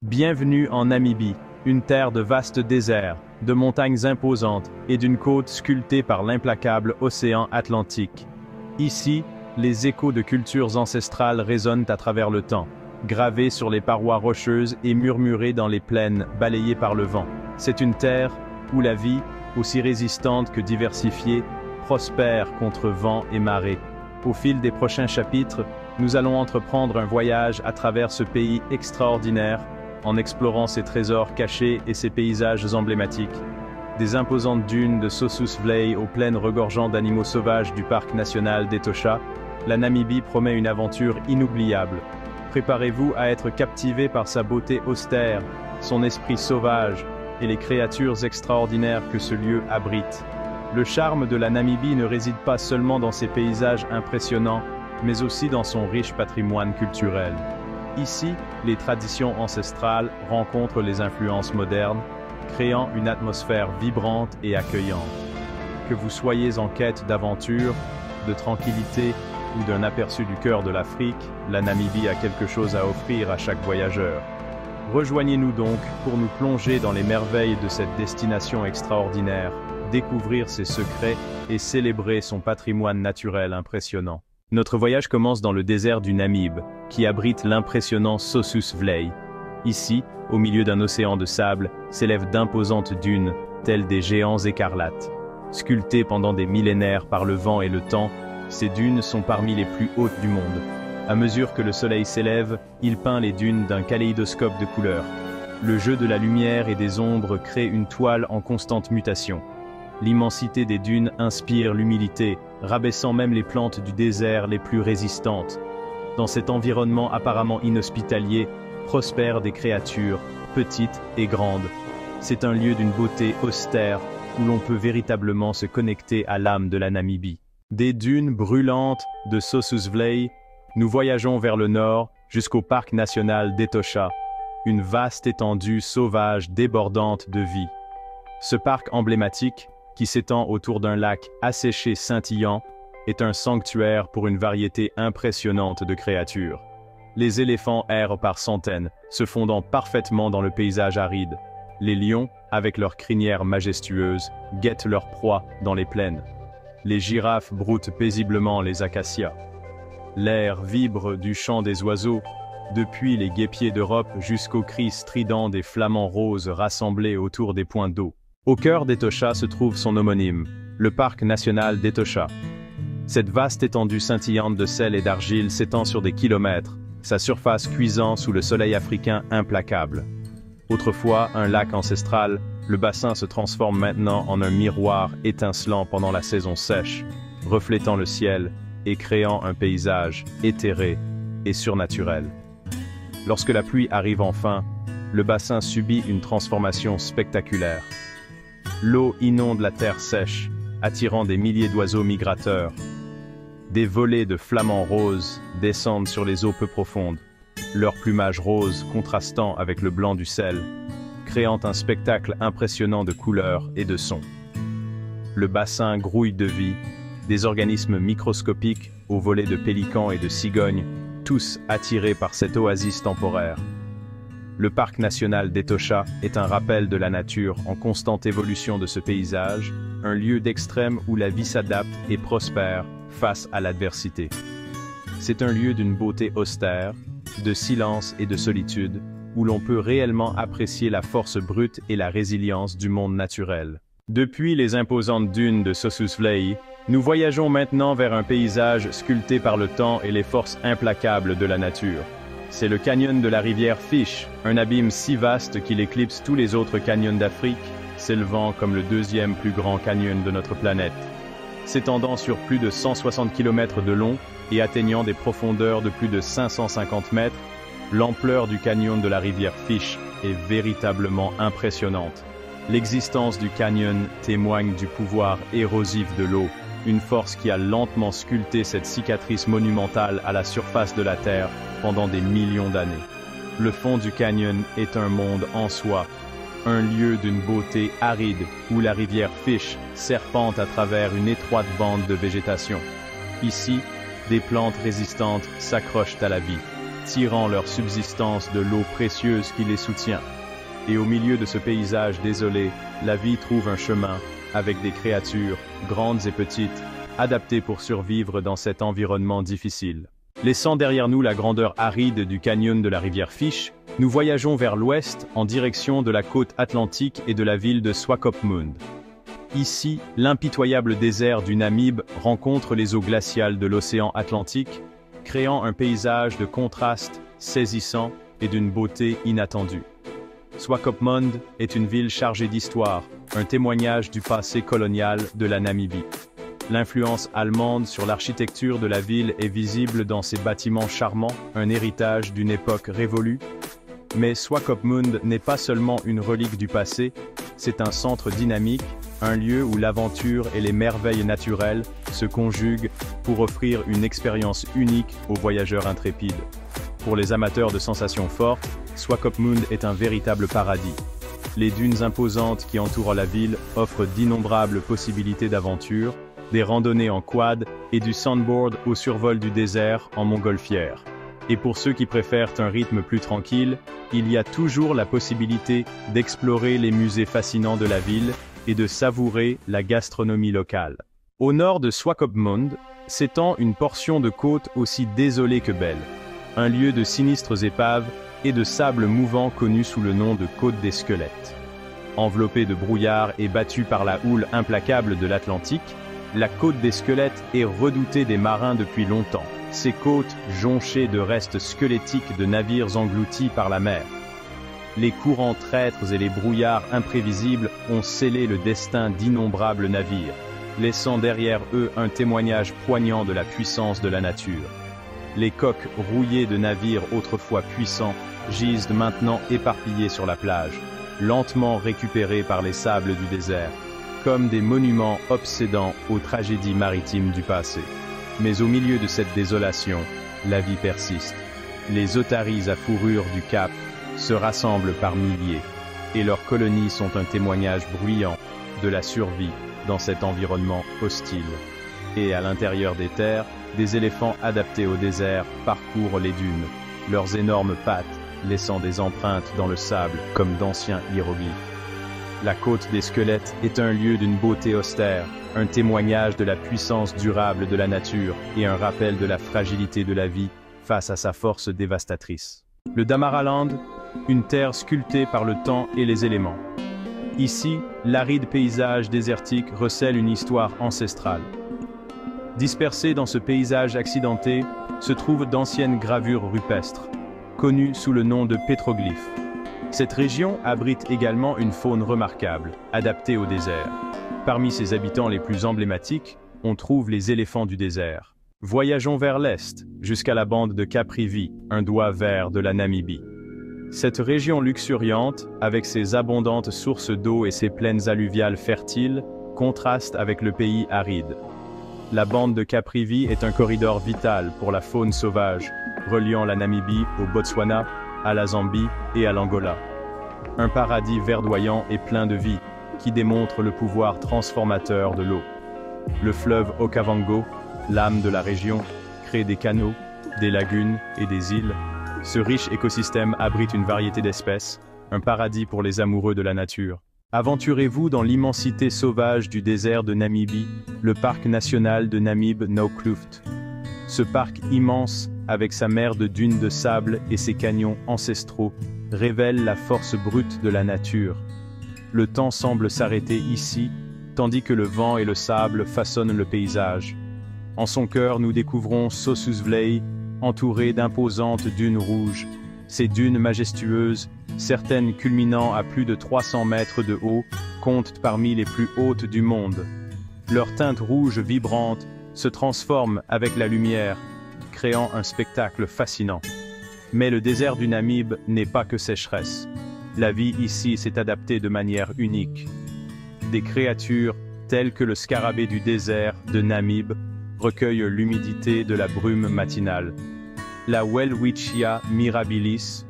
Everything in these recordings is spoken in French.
Bienvenue en Namibie, une terre de vastes déserts, de montagnes imposantes et d'une côte sculptée par l'implacable océan Atlantique. Ici, les échos de cultures ancestrales résonnent à travers le temps, gravés sur les parois rocheuses et murmurés dans les plaines balayées par le vent. C'est une terre où la vie, aussi résistante que diversifiée, prospère contre vent et marée. Au fil des prochains chapitres, nous allons entreprendre un voyage à travers ce pays extraordinaire, en explorant ses trésors cachés et ses paysages emblématiques. Des imposantes dunes de Sossusvlei aux plaines regorgeant d'animaux sauvages du parc national d'Etosha, la Namibie promet une aventure inoubliable. Préparez-vous à être captivé par sa beauté austère, son esprit sauvage et les créatures extraordinaires que ce lieu abrite. Le charme de la Namibie ne réside pas seulement dans ses paysages impressionnants, mais aussi dans son riche patrimoine culturel. Ici, les traditions ancestrales rencontrent les influences modernes, créant une atmosphère vibrante et accueillante. Que vous soyez en quête d'aventure, de tranquillité ou d'un aperçu du cœur de l'Afrique, la Namibie a quelque chose à offrir à chaque voyageur. Rejoignez-nous donc pour nous plonger dans les merveilles de cette destination extraordinaire, découvrir ses secrets et célébrer son patrimoine naturel impressionnant. Notre voyage commence dans le désert du Namib, qui abrite l'impressionnant Sossusvlei. Ici, au milieu d'un océan de sable, s'élèvent d'imposantes dunes, telles des géants écarlates. Sculptées pendant des millénaires par le vent et le temps, ces dunes sont parmi les plus hautes du monde. À mesure que le soleil s'élève, il peint les dunes d'un kaléidoscope de couleurs. Le jeu de la lumière et des ombres crée une toile en constante mutation. L'immensité des dunes inspire l'humilité, rabaissant même les plantes du désert les plus résistantes. Dans cet environnement apparemment inhospitalier, prospèrent des créatures, petites et grandes. C'est un lieu d'une beauté austère, où l'on peut véritablement se connecter à l'âme de la Namibie. Des dunes brûlantes de Sossusvlei, nous voyageons vers le nord, jusqu'au parc national d'Etosha, une vaste étendue sauvage débordante de vie. Ce parc emblématique, qui s'étend autour d'un lac asséché scintillant, est un sanctuaire pour une variété impressionnante de créatures. Les éléphants errent par centaines, se fondant parfaitement dans le paysage aride. Les lions, avec leurs crinières majestueuses, guettent leur proie dans les plaines. Les girafes broutent paisiblement les acacias. L'air vibre du chant des oiseaux, depuis les guêpiers d'Europe jusqu'aux cris stridents des flamants roses rassemblés autour des points d'eau. Au cœur d'Etosha se trouve son homonyme, le parc national d'Etosha. Cette vaste étendue scintillante de sel et d'argile s'étend sur des kilomètres, sa surface cuisant sous le soleil africain implacable. Autrefois un lac ancestral, le bassin se transforme maintenant en un miroir étincelant pendant la saison sèche, reflétant le ciel et créant un paysage éthéré et surnaturel. Lorsque la pluie arrive enfin, le bassin subit une transformation spectaculaire. L'eau inonde la terre sèche, attirant des milliers d'oiseaux migrateurs. Des volées de flamants roses descendent sur les eaux peu profondes, leur plumage rose contrastant avec le blanc du sel, créant un spectacle impressionnant de couleurs et de sons. Le bassin grouille de vie, des organismes microscopiques aux volées de pélicans et de cigognes, tous attirés par cette oasis temporaire. Le parc national d'Etosha est un rappel de la nature en constante évolution de ce paysage, un lieu d'extrême où la vie s'adapte et prospère face à l'adversité. C'est un lieu d'une beauté austère, de silence et de solitude, où l'on peut réellement apprécier la force brute et la résilience du monde naturel. Depuis les imposantes dunes de Sossusvlei, nous voyageons maintenant vers un paysage sculpté par le temps et les forces implacables de la nature. C'est le canyon de la rivière Fish, un abîme si vaste qu'il éclipse tous les autres canyons d'Afrique, s'élevant comme le deuxième plus grand canyon de notre planète. S'étendant sur plus de 160 km de long et atteignant des profondeurs de plus de 550 mètres, l'ampleur du canyon de la rivière Fish est véritablement impressionnante. L'existence du canyon témoigne du pouvoir érosif de l'eau, une force qui a lentement sculpté cette cicatrice monumentale à la surface de la Terre pendant des millions d'années. Le fond du canyon est un monde en soi, un lieu d'une beauté aride où la rivière Fish serpente à travers une étroite bande de végétation. Ici, des plantes résistantes s'accrochent à la vie. tirant leur subsistance de l'eau précieuse qui les soutient. Et au milieu de ce paysage désolé, la vie trouve un chemin, avec des créatures, grandes et petites, adaptées pour survivre dans cet environnement difficile. Laissant derrière nous la grandeur aride du canyon de la rivière Fish, nous voyageons vers l'ouest en direction de la côte atlantique et de la ville de Swakopmund. Ici, l'impitoyable désert du Namib rencontre les eaux glaciales de l'océan Atlantique, créant un paysage de contraste saisissant et d'une beauté inattendue. Swakopmund est une ville chargée d'histoire, un témoignage du passé colonial de la Namibie. L'influence allemande sur l'architecture de la ville est visible dans ses bâtiments charmants, un héritage d'une époque révolue. Mais Swakopmund n'est pas seulement une relique du passé, c'est un centre dynamique, un lieu où l'aventure et les merveilles naturelles se conjuguent pour offrir une expérience unique aux voyageurs intrépides. Pour les amateurs de sensations fortes, Swakopmund est un véritable paradis. Les dunes imposantes qui entourent la ville offrent d'innombrables possibilités d'aventure, des randonnées en quad et du sandboard au survol du désert en montgolfière. Et pour ceux qui préfèrent un rythme plus tranquille, il y a toujours la possibilité d'explorer les musées fascinants de la ville et de savourer la gastronomie locale. Au nord de Swakopmund s'étend une portion de côte aussi désolée que belle, un lieu de sinistres épaves et de sable mouvant connu sous le nom de côte des squelettes. Enveloppée de brouillard et battue par la houle implacable de l'Atlantique, la côte des squelettes est redoutée des marins depuis longtemps, ces côtes jonchées de restes squelettiques de navires engloutis par la mer. Les courants traîtres et les brouillards imprévisibles ont scellé le destin d'innombrables navires, laissant derrière eux un témoignage poignant de la puissance de la nature. Les coques rouillées de navires autrefois puissants gisent maintenant éparpillées sur la plage, lentement récupérées par les sables du désert, comme des monuments obsédants aux tragédies maritimes du passé. Mais au milieu de cette désolation, la vie persiste. Les otaries à fourrure du Cap se rassemblent par milliers, et leurs colonies sont un témoignage bruyant de la survie dans cet environnement hostile. Et à l'intérieur des terres, des éléphants adaptés au désert parcourent les dunes, leurs énormes pattes laissant des empreintes dans le sable comme d'anciens hiéroglyphes. La côte des squelettes est un lieu d'une beauté austère, un témoignage de la puissance durable de la nature et un rappel de la fragilité de la vie face à sa force dévastatrice. Le Damaraland, une terre sculptée par le temps et les éléments. Ici, l'aride paysage désertique recèle une histoire ancestrale. Dispersées dans ce paysage accidenté se trouvent d'anciennes gravures rupestres, connues sous le nom de pétroglyphes. Cette région abrite également une faune remarquable, adaptée au désert. Parmi ses habitants les plus emblématiques, on trouve les éléphants du désert. Voyageons vers l'est, jusqu'à la bande de Caprivi, un doigt vert de la Namibie. Cette région luxuriante, avec ses abondantes sources d'eau et ses plaines alluviales fertiles, contraste avec le pays aride. La bande de Caprivi est un corridor vital pour la faune sauvage, reliant la Namibie au Botswana, à la Zambie et à l'Angola. Un paradis verdoyant et plein de vie, qui démontre le pouvoir transformateur de l'eau. Le fleuve Okavango, l'âme de la région, crée des canaux, des lagunes et des îles. Ce riche écosystème abrite une variété d'espèces, un paradis pour les amoureux de la nature. Aventurez-vous dans l'immensité sauvage du désert de Namibie, le parc national de Namib-Naukluft. Ce parc immense, avec sa mer de dunes de sable et ses canyons ancestraux, révèle la force brute de la nature. Le temps semble s'arrêter ici, tandis que le vent et le sable façonnent le paysage. En son cœur, nous découvrons Sossusvlei, entouré d'imposantes dunes rouges. Ces dunes majestueuses, certaines culminant à plus de 300 mètres de haut, comptent parmi les plus hautes du monde. Leur teinte rouge vibrante se transforme avec la lumière, créant un spectacle fascinant. Mais le désert du Namib n'est pas que sécheresse. La vie ici s'est adaptée de manière unique. Des créatures, telles que le scarabée du désert de Namib, recueillent l'humidité de la brume matinale. La Welwitschia mirabilis,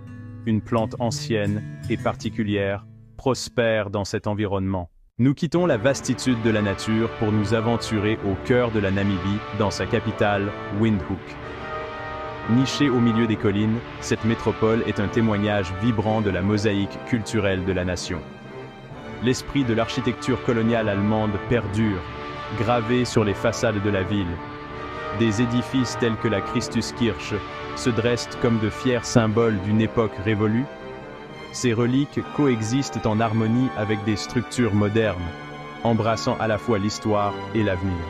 une plante ancienne et particulière, prospère dans cet environnement. Nous quittons la vastitude de la nature pour nous aventurer au cœur de la Namibie, dans sa capitale, Windhoek. Nichée au milieu des collines, cette métropole est un témoignage vibrant de la mosaïque culturelle de la nation. L'esprit de l'architecture coloniale allemande perdure, gravé sur les façades de la ville. Des édifices tels que la Christuskirche se dressent comme de fiers symboles d'une époque révolue. Ces reliques coexistent en harmonie avec des structures modernes, embrassant à la fois l'histoire et l'avenir.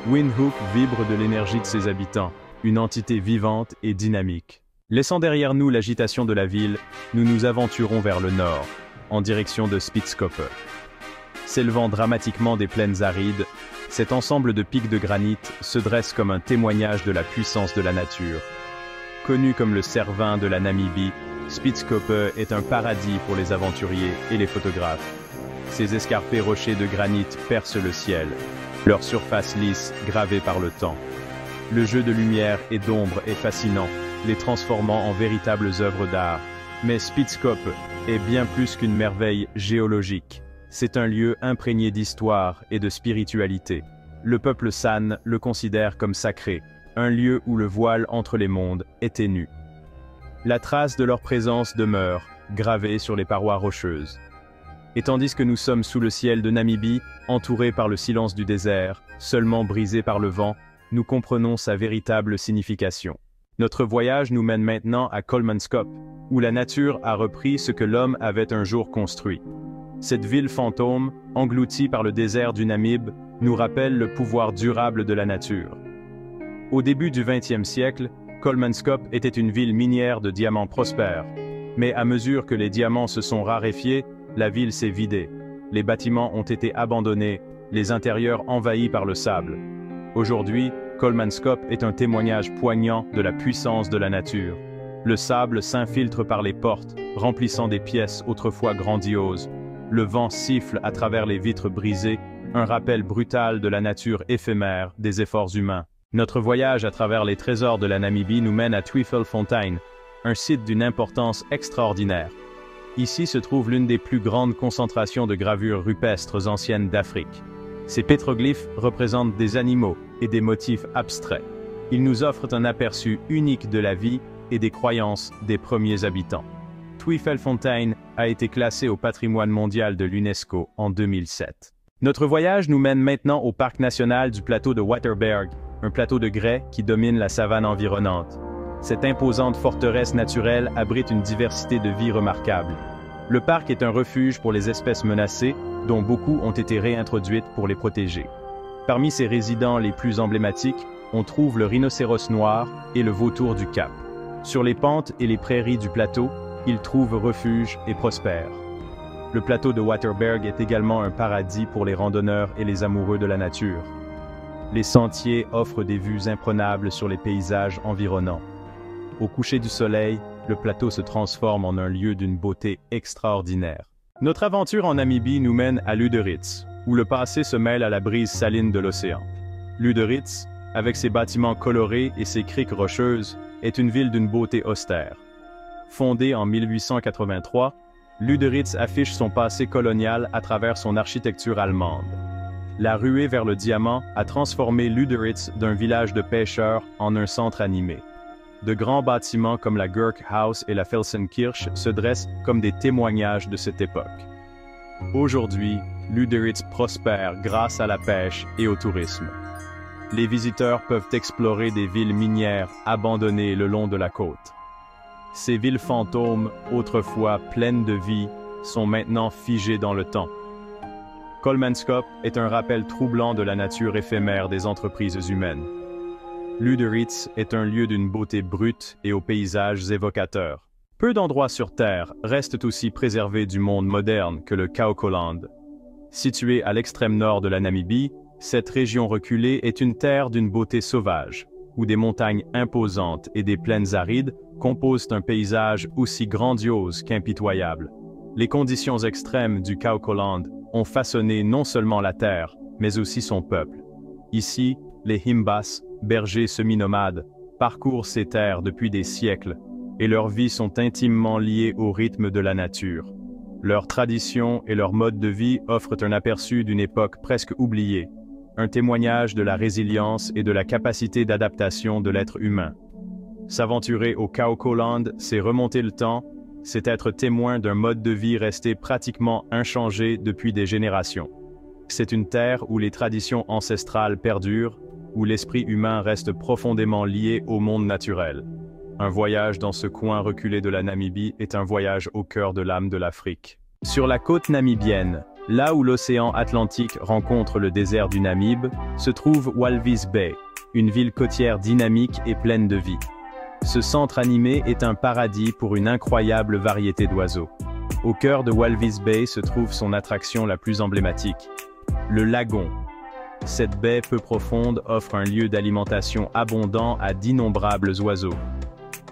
Windhoek vibre de l'énergie de ses habitants, une entité vivante et dynamique. Laissant derrière nous l'agitation de la ville, nous nous aventurons vers le nord, en direction de Spitzkoppe. S'élevant dramatiquement des plaines arides, cet ensemble de pics de granit se dresse comme un témoignage de la puissance de la nature. Connu comme le Cervin de la Namibie, Spitzkoppe est un paradis pour les aventuriers et les photographes. Ces escarpés rochers de granit percent le ciel, leur surface lisse gravée par le temps. Le jeu de lumière et d'ombre est fascinant, les transformant en véritables œuvres d'art. Mais Spitzkoppe est bien plus qu'une merveille géologique. C'est un lieu imprégné d'histoire et de spiritualité. Le peuple San le considère comme sacré, un lieu où le voile entre les mondes est ténu. La trace de leur présence demeure, gravée sur les parois rocheuses. Et tandis que nous sommes sous le ciel de Namibie, entourés par le silence du désert, seulement brisés par le vent, nous comprenons sa véritable signification. Notre voyage nous mène maintenant à Kolmanskop, où la nature a repris ce que l'homme avait un jour construit. Cette ville fantôme, engloutie par le désert du Namib, nous rappelle le pouvoir durable de la nature. Au début du XXe siècle, Kolmanskop était une ville minière de diamants prospères. Mais à mesure que les diamants se sont raréfiés, la ville s'est vidée. Les bâtiments ont été abandonnés, les intérieurs envahis par le sable. Aujourd'hui, Kolmanskop est un témoignage poignant de la puissance de la nature. Le sable s'infiltre par les portes, remplissant des pièces autrefois grandioses. Le vent siffle à travers les vitres brisées, un rappel brutal de la nature éphémère des efforts humains. Notre voyage à travers les trésors de la Namibie nous mène à Tweefelfontein, un site d'une importance extraordinaire. Ici se trouve l'une des plus grandes concentrations de gravures rupestres anciennes d'Afrique. Ces pétroglyphes représentent des animaux et des motifs abstraits. Ils nous offrent un aperçu unique de la vie et des croyances des premiers habitants. Tweefelfontein a été classé au patrimoine mondial de l'UNESCO en 2007. Notre voyage nous mène maintenant au parc national du plateau de Waterberg, un plateau de grès qui domine la savane environnante. Cette imposante forteresse naturelle abrite une diversité de vie remarquable. Le parc est un refuge pour les espèces menacées, dont beaucoup ont été réintroduites pour les protéger. Parmi ses résidents les plus emblématiques, on trouve le rhinocéros noir et le vautour du Cap. Sur les pentes et les prairies du plateau, ils trouvent refuge et prospèrent. Le plateau de Waterberg est également un paradis pour les randonneurs et les amoureux de la nature. Les sentiers offrent des vues imprenables sur les paysages environnants. Au coucher du soleil, le plateau se transforme en un lieu d'une beauté extraordinaire. Notre aventure en Namibie nous mène à Lüderitz, où le passé se mêle à la brise saline de l'océan. Lüderitz, avec ses bâtiments colorés et ses criques rocheuses, est une ville d'une beauté austère. Fondée en 1883, Lüderitz affiche son passé colonial à travers son architecture allemande. La ruée vers le diamant a transformé Lüderitz d'un village de pêcheurs en un centre animé. De grands bâtiments comme la Gurkhaus et la Felsenkirche se dressent comme des témoignages de cette époque. Aujourd'hui, Lüderitz prospère grâce à la pêche et au tourisme. Les visiteurs peuvent explorer des villes minières abandonnées le long de la côte. Ces villes fantômes, autrefois pleines de vie, sont maintenant figées dans le temps. Kolmanskop est un rappel troublant de la nature éphémère des entreprises humaines. Lüderitz est un lieu d'une beauté brute et aux paysages évocateurs. Peu d'endroits sur Terre restent aussi préservés du monde moderne que le Kaokoland. Située à l'extrême nord de la Namibie, cette région reculée est une terre d'une beauté sauvage, où des montagnes imposantes et des plaines arides composent un paysage aussi grandiose qu'impitoyable. Les conditions extrêmes du Kaokoland ont façonné non seulement la terre, mais aussi son peuple. Ici, les Himbas, bergers semi-nomades, parcourent ces terres depuis des siècles, et leurs vies sont intimement liées au rythme de la nature. Leurs traditions et leur mode de vie offrent un aperçu d'une époque presque oubliée, un témoignage de la résilience et de la capacité d'adaptation de l'être humain. S'aventurer au Kaokoland, c'est remonter le temps, c'est être témoin d'un mode de vie resté pratiquement inchangé depuis des générations. C'est une terre où les traditions ancestrales perdurent, où l'esprit humain reste profondément lié au monde naturel. Un voyage dans ce coin reculé de la Namibie est un voyage au cœur de l'âme de l'Afrique. Sur la côte namibienne, là où l'océan Atlantique rencontre le désert du Namib, se trouve Walvis Bay, une ville côtière dynamique et pleine de vie. Ce centre animé est un paradis pour une incroyable variété d'oiseaux. Au cœur de Walvis Bay se trouve son attraction la plus emblématique, le lagon. Cette baie peu profonde offre un lieu d'alimentation abondant à d'innombrables oiseaux.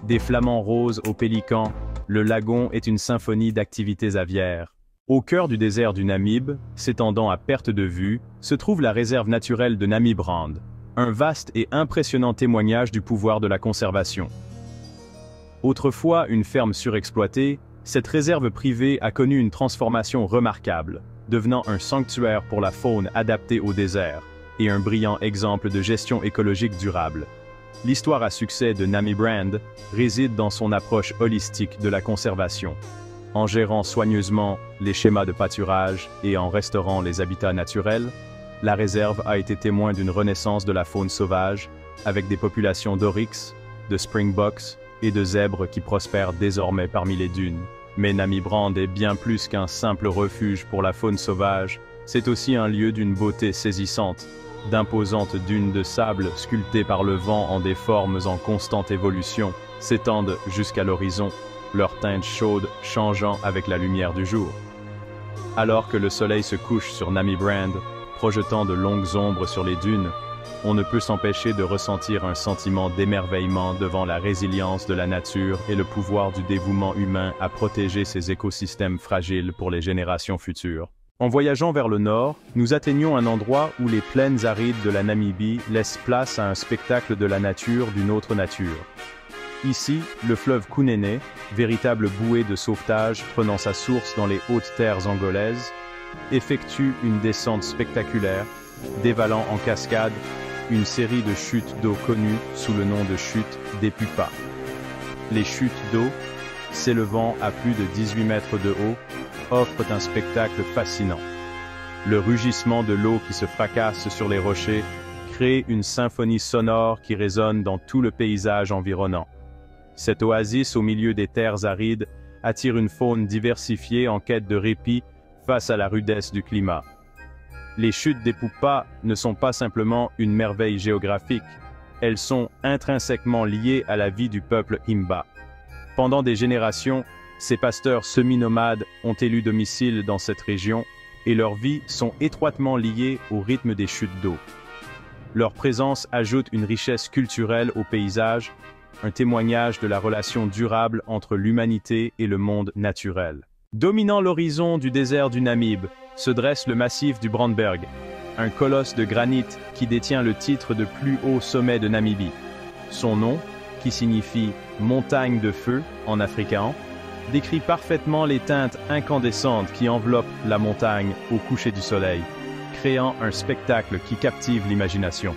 Des flamants roses aux pélicans, le lagon est une symphonie d'activités aviaires. Au cœur du désert du Namib, s'étendant à perte de vue, se trouve la réserve naturelle de Namibrand, un vaste et impressionnant témoignage du pouvoir de la conservation. Autrefois une ferme surexploitée, cette réserve privée a connu une transformation remarquable, devenant un sanctuaire pour la faune adaptée au désert, et un brillant exemple de gestion écologique durable. L'histoire à succès de Namibrand réside dans son approche holistique de la conservation. En gérant soigneusement les schémas de pâturage et en restaurant les habitats naturels, la réserve a été témoin d'une renaissance de la faune sauvage, avec des populations d'oryx, de springboks et de zèbres qui prospèrent désormais parmi les dunes. Mais Namibrand est bien plus qu'un simple refuge pour la faune sauvage, c'est aussi un lieu d'une beauté saisissante, d'imposantes dunes de sable sculptées par le vent en des formes en constante évolution, s'étendent jusqu'à l'horizon, leur teinte chaude changeant avec la lumière du jour. Alors que le soleil se couche sur Namibrand, projetant de longues ombres sur les dunes, on ne peut s'empêcher de ressentir un sentiment d'émerveillement devant la résilience de la nature et le pouvoir du dévouement humain à protéger ces écosystèmes fragiles pour les générations futures. En voyageant vers le nord, nous atteignons un endroit où les plaines arides de la Namibie laissent place à un spectacle de la nature d'une autre nature. Ici, le fleuve Kunene, véritable bouée de sauvetage prenant sa source dans les hautes terres angolaises, effectue une descente spectaculaire, dévalant en cascade une série de chutes d'eau connues sous le nom de chutes d'Epupa. Les chutes d'eau, s'élevant à plus de 18 mètres de haut, offrent un spectacle fascinant. Le rugissement de l'eau qui se fracasse sur les rochers crée une symphonie sonore qui résonne dans tout le paysage environnant. Cette oasis au milieu des terres arides attire une faune diversifiée en quête de répit face à la rudesse du climat. Les chutes d'Epupa ne sont pas simplement une merveille géographique, elles sont intrinsèquement liées à la vie du peuple Himba. Pendant des générations, ces pasteurs semi-nomades ont élu domicile dans cette région et leurs vies sont étroitement liées au rythme des chutes d'eau. Leur présence ajoute une richesse culturelle au paysage, un témoignage de la relation durable entre l'humanité et le monde naturel. Dominant l'horizon du désert du Namib, se dresse le massif du Brandberg, un colosse de granit qui détient le titre de plus haut sommet de Namibie. Son nom, qui signifie « montagne de feu » en afrikaans, décrit parfaitement les teintes incandescentes qui enveloppent la montagne au coucher du soleil, créant un spectacle qui captive l'imagination.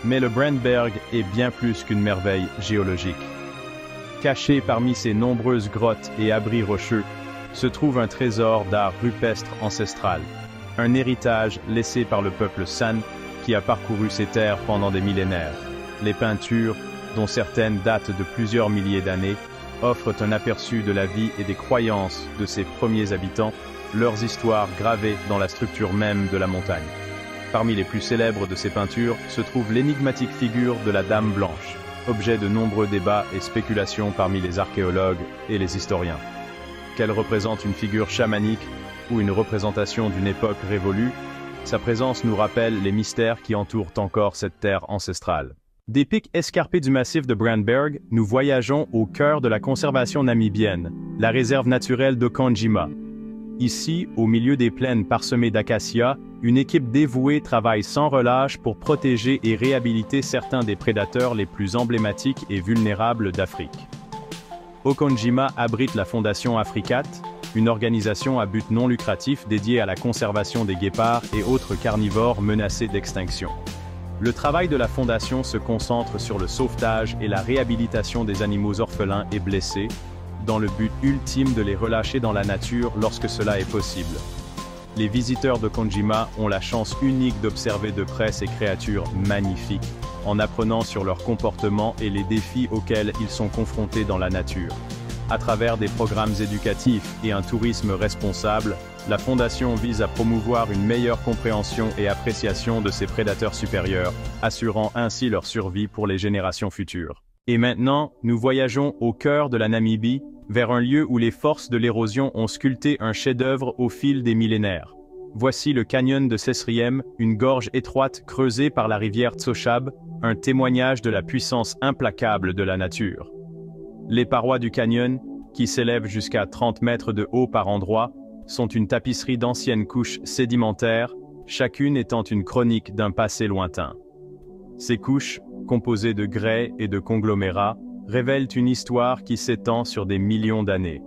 Mais le Brandberg est bien plus qu'une merveille géologique. Caché parmi ses nombreuses grottes et abris rocheux, se trouve un trésor d'art rupestre ancestral, un héritage laissé par le peuple San qui a parcouru ces terres pendant des millénaires. Les peintures, dont certaines datent de plusieurs milliers d'années, offrent un aperçu de la vie et des croyances de ses premiers habitants, leurs histoires gravées dans la structure même de la montagne. Parmi les plus célèbres de ces peintures se trouve l'énigmatique figure de la Dame Blanche, objet de nombreux débats et spéculations parmi les archéologues et les historiens. Qu'elle représente une figure chamanique ou une représentation d'une époque révolue, sa présence nous rappelle les mystères qui entourent encore cette terre ancestrale. Des pics escarpés du massif de Brandberg, nous voyageons au cœur de la conservation namibienne, la réserve naturelle d'Okanjima. Ici, au milieu des plaines parsemées d'acacias, une équipe dévouée travaille sans relâche pour protéger et réhabiliter certains des prédateurs les plus emblématiques et vulnérables d'Afrique. Okanjima abrite la Fondation Africat, une organisation à but non lucratif dédiée à la conservation des guépards et autres carnivores menacés d'extinction. Le travail de la Fondation se concentre sur le sauvetage et la réhabilitation des animaux orphelins et blessés, dans le but ultime de les relâcher dans la nature lorsque cela est possible. Les visiteurs de Konjima ont la chance unique d'observer de près ces créatures magnifiques, en apprenant sur leur comportement et les défis auxquels ils sont confrontés dans la nature. À travers des programmes éducatifs et un tourisme responsable, la Fondation vise à promouvoir une meilleure compréhension et appréciation de ces prédateurs supérieurs, assurant ainsi leur survie pour les générations futures. Et maintenant, nous voyageons au cœur de la Namibie, vers un lieu où les forces de l'érosion ont sculpté un chef-d'œuvre au fil des millénaires. Voici le canyon de Sesriem, une gorge étroite creusée par la rivière Tsochab, un témoignage de la puissance implacable de la nature. Les parois du canyon, qui s'élèvent jusqu'à 30 mètres de haut par endroits, sont une tapisserie d'anciennes couches sédimentaires, chacune étant une chronique d'un passé lointain. Ces couches, composées de grès et de conglomérats, révèlent une histoire qui s'étend sur des millions d'années.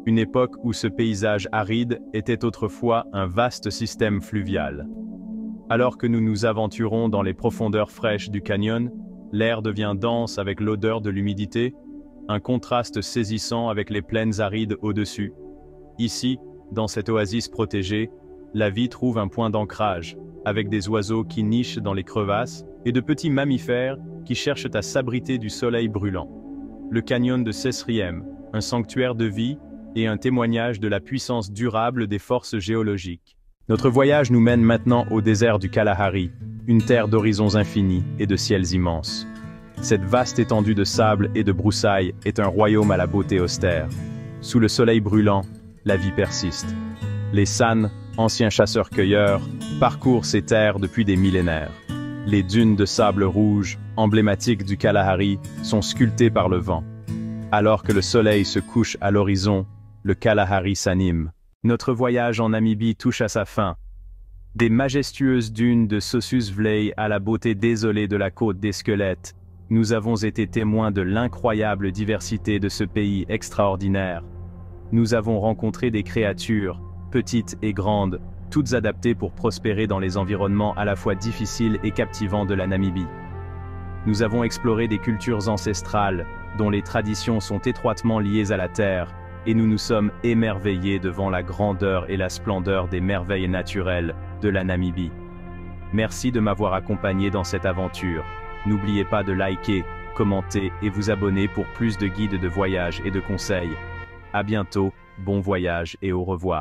Une époque où ce paysage aride était autrefois un vaste système fluvial. Alors que nous nous aventurons dans les profondeurs fraîches du canyon, l'air devient dense avec l'odeur de l'humidité, un contraste saisissant avec les plaines arides au-dessus. Ici, dans cette oasis protégée, la vie trouve un point d'ancrage, avec des oiseaux qui nichent dans les crevasses et de petits mammifères qui cherchent à s'abriter du soleil brûlant. Le canyon de Sesriem, un sanctuaire de vie et un témoignage de la puissance durable des forces géologiques. Notre voyage nous mène maintenant au désert du Kalahari, une terre d'horizons infinis et de ciels immenses. Cette vaste étendue de sable et de broussailles est un royaume à la beauté austère. Sous le soleil brûlant, la vie persiste. Les San, anciens chasseurs-cueilleurs, parcourent ces terres depuis des millénaires. Les dunes de sable rouge, emblématiques du Kalahari, sont sculptées par le vent. Alors que le soleil se couche à l'horizon, le Kalahari s'anime. Notre voyage en Namibie touche à sa fin. Des majestueuses dunes de Sossusvlei à la beauté désolée de la côte des squelettes, nous avons été témoins de l'incroyable diversité de ce pays extraordinaire. Nous avons rencontré des créatures, petites et grandes, toutes adaptées pour prospérer dans les environnements à la fois difficiles et captivants de la Namibie. Nous avons exploré des cultures ancestrales, dont les traditions sont étroitement liées à la terre, et nous nous sommes émerveillés devant la grandeur et la splendeur des merveilles naturelles de la Namibie. Merci de m'avoir accompagné dans cette aventure. N'oubliez pas de liker, commenter et vous abonner pour plus de guides de voyage et de conseils. À bientôt, bon voyage et au revoir.